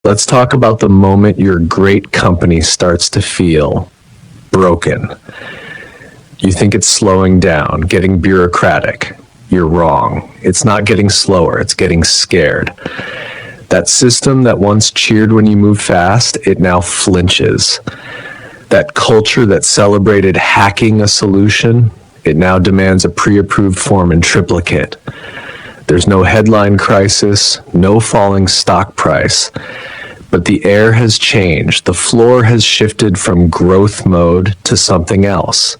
Let's talk about the moment your great company starts to feel broken. You think it's slowing down, getting bureaucratic. You're wrong. It's not getting slower, it's getting scared. That system that once cheered when you moved fast, it now flinches. That culture that celebrated hacking a solution, it now demands a pre-approved form in triplicate. There's no headline crisis, no falling stock price, but the air has changed. The floor has shifted from growth mode to something else.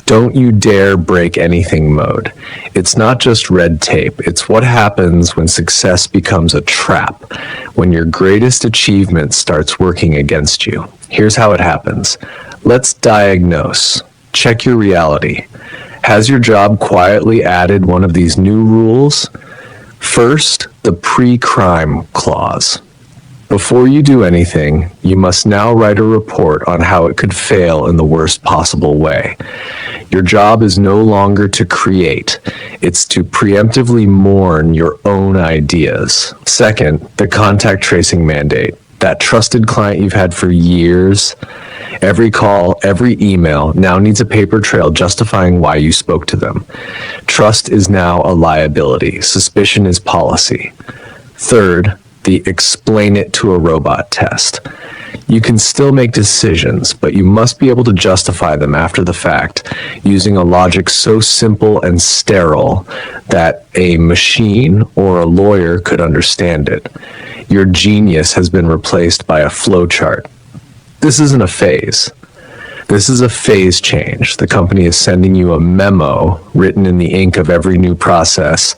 Don't you dare break anything mode. It's not just red tape. It's what happens when success becomes a trap, when your greatest achievement starts working against you. Here's how it happens. Let's diagnose. Check your reality. Has your job quietly added one of these new rules? First, the pre-crime clause. Before you do anything, you must now write a report on how it could fail in the worst possible way. Your job is no longer to create, it's to preemptively mourn your own ideas. Second, the contact tracing mandate. That trusted client you've had for years, every call, every email now needs a paper trail justifying why you spoke to them. Trust is now a liability. Suspicion is policy. Third, the explain it to a robot test. You can still make decisions, but you must be able to justify them after the fact using a logic so simple and sterile that a machine or a lawyer could understand it. Your genius has been replaced by a flowchart. This isn't a phase. This is a phase change. The company is sending you a memo written in the ink of every new process.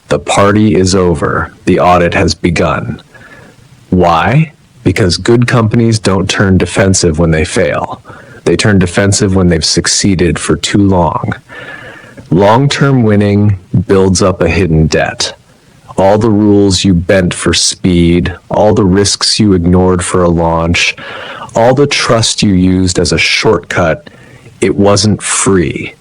The party is over. The audit has begun. Why? Because good companies don't turn defensive when they fail. They turn defensive when they've succeeded for too long. Long-term winning builds up a hidden debt. All the rules you bent for speed, all the risks you ignored for a launch, all the trust you used as a shortcut, it wasn't free.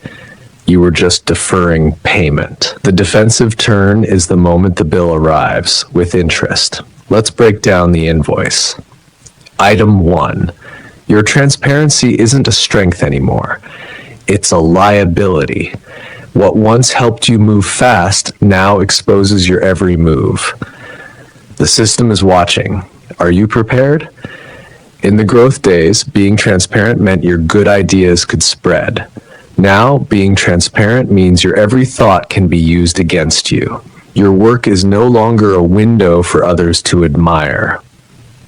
You were just deferring payment. The defensive turn is the moment the bill arrives, with interest. Let's break down the invoice. Item 1. Your transparency isn't a strength anymore. It's a liability. What once helped you move fast now exposes your every move. The system is watching. Are you prepared? In the growth days, being transparent meant your good ideas could spread. Now, being transparent means your every thought can be used against you. Your work is no longer a window for others to admire.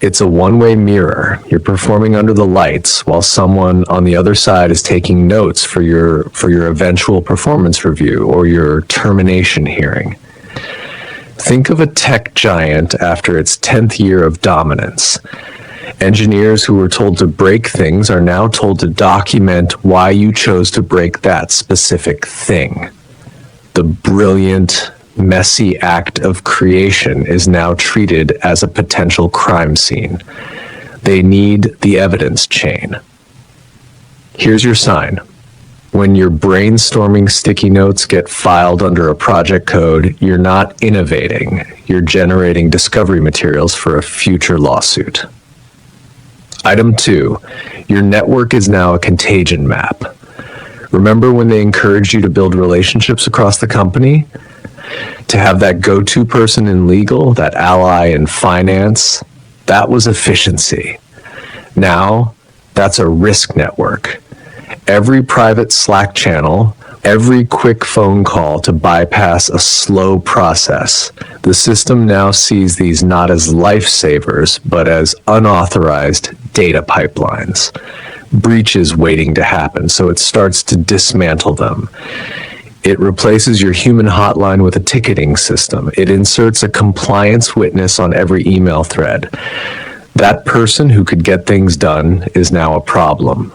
It's a one-way mirror. You're performing under the lights while someone on the other side is taking notes for your eventual performance review or your termination hearing. Think of a tech giant after its 10th year of dominance. Engineers who were told to break things are now told to document why you chose to break that specific thing. The brilliant, messy act of creation is now treated as a potential crime scene. They need the evidence chain. Here's your sign. When your brainstorming sticky notes get filed under a project code, you're not innovating. You're generating discovery materials for a future lawsuit. Item 2, your network is now a contagion map. Remember when they encouraged you to build relationships across the company? To have that go-to person in legal, that ally in finance, that was efficiency. Now, that's a risk network. Every private Slack channel, every quick phone call to bypass a slow process. The system now sees these not as lifesavers, but as unauthorized data pipelines. Breaches waiting to happen, so it starts to dismantle them. It replaces your human hotline with a ticketing system. It inserts a compliance witness on every email thread. That person who could get things done is now a problem,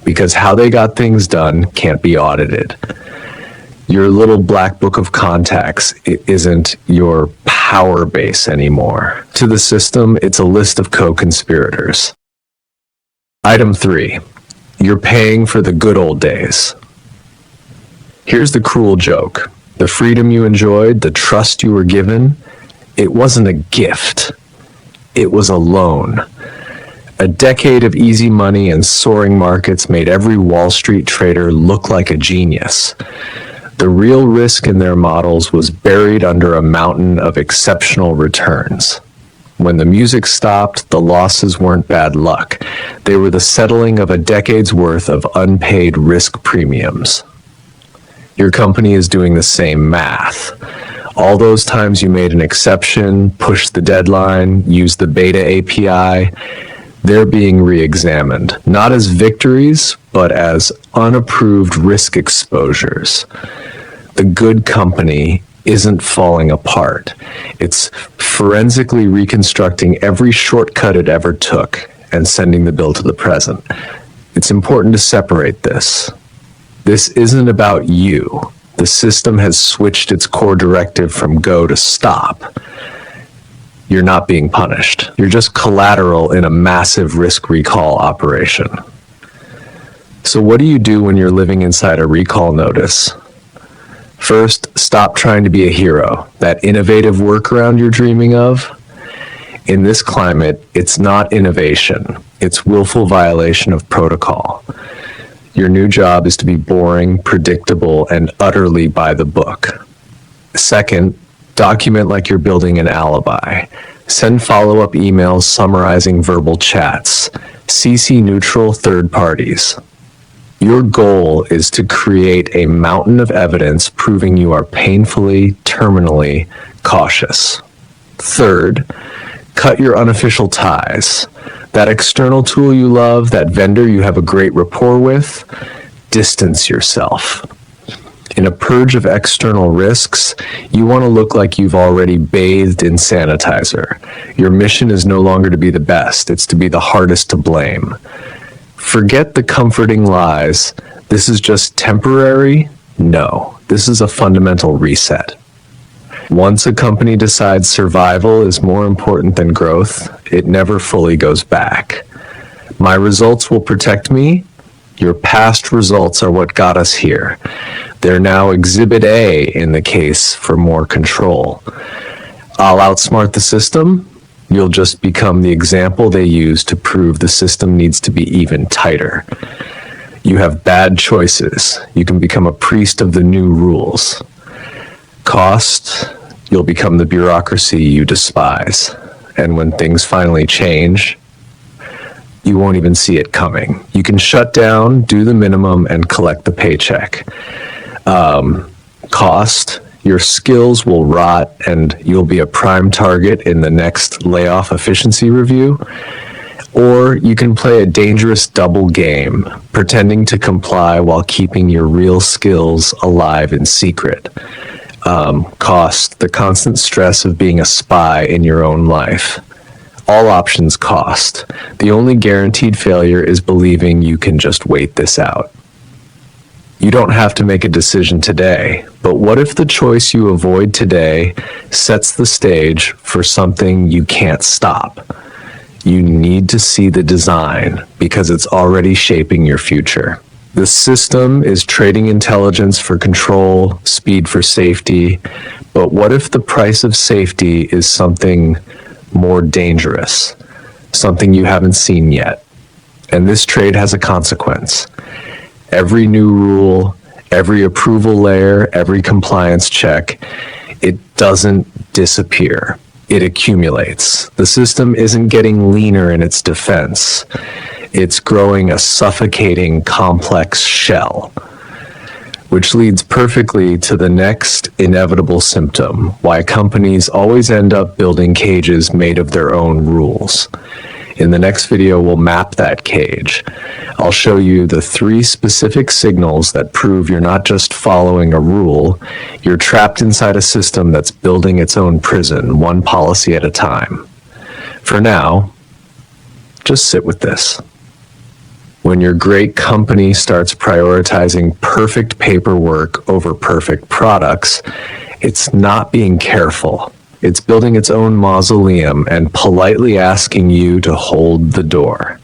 because how they got things done can't be audited. Your little black book of contacts isn't your power base anymore. To the system, it's a list of co-conspirators. Item 3, you're paying for the good old days. Here's the cruel joke. The freedom you enjoyed, the trust you were given, it wasn't a gift. It was a loan. A decade of easy money and soaring markets made every Wall Street trader look like a genius. The real risk in their models was buried under a mountain of exceptional returns. When the music stopped, the losses weren't bad luck. They were the settling of a decade's worth of unpaid risk premiums. Your company is doing the same math. All those times you made an exception, pushed the deadline, used the beta API, they're being re-examined, not as victories, but as unapproved risk exposures. The good company isn't falling apart. It's forensically reconstructing every shortcut it ever took and sending the bill to the present. It's important to separate this. This isn't about you. The system has switched its core directive from go to stop. You're not being punished. You're just collateral in a massive risk recall operation. So what do you do when you're living inside a recall notice? First, stop trying to be a hero. That innovative workaround you're dreaming of? In this climate, it's not innovation. It's willful violation of protocol. Your new job is to be boring, predictable, and utterly by the book. Second, document like you're building an alibi. Send follow-up emails summarizing verbal chats. CC neutral third parties. Your goal is to create a mountain of evidence proving you are painfully, terminally cautious. Third, cut your unofficial ties. That external tool you love, that vendor you have a great rapport with, distance yourself. In a purge of external risks, you want to look like you've already bathed in sanitizer. Your mission is no longer to be the best, it's to be the hardest to blame. Forget the comforting lies. This is just temporary. No, this is a fundamental reset. Once a company decides survival is more important than growth, it never fully goes back. My results will protect me. Your past results are what got us here. They're now Exhibit A in the case for more control. I'll outsmart the system. You'll just become the example they use to prove the system needs to be even tighter. You have bad choices. You can become a priest of the new rules. Cost, you'll become the bureaucracy you despise. And when things finally change, you won't even see it coming. You can shut down, do the minimum, and collect the paycheck. Cost, your skills will rot and you'll be a prime target in the next layoff efficiency review. Or you can play a dangerous double game, pretending to comply while keeping your real skills alive in secret. Cost, the constant stress of being a spy in your own life. All options cost. The only guaranteed failure is believing you can just wait this out. You don't have to make a decision today, but what if the choice you avoid today sets the stage for something you can't stop? You need to see the design because it's already shaping your future. The system is trading intelligence for control, speed for safety, but what if the price of safety is something more dangerous, something you haven't seen yet? And this trade has a consequence. Every new rule, every approval layer, every compliance check, it doesn't disappear. It accumulates. The system isn't getting leaner in its defense. It's growing a suffocating, complex shell, which leads perfectly to the next inevitable symptom, why companies always end up building cages made of their own rules. In the next video, we'll map that cage. I'll show you the 3 specific signals that prove you're not just following a rule, you're trapped inside a system that's building its own prison, one policy at a time. For now, just sit with this. When your great company starts prioritizing perfect paperwork over perfect products, it's not being careful. It's building its own mausoleum and politely asking you to hold the door.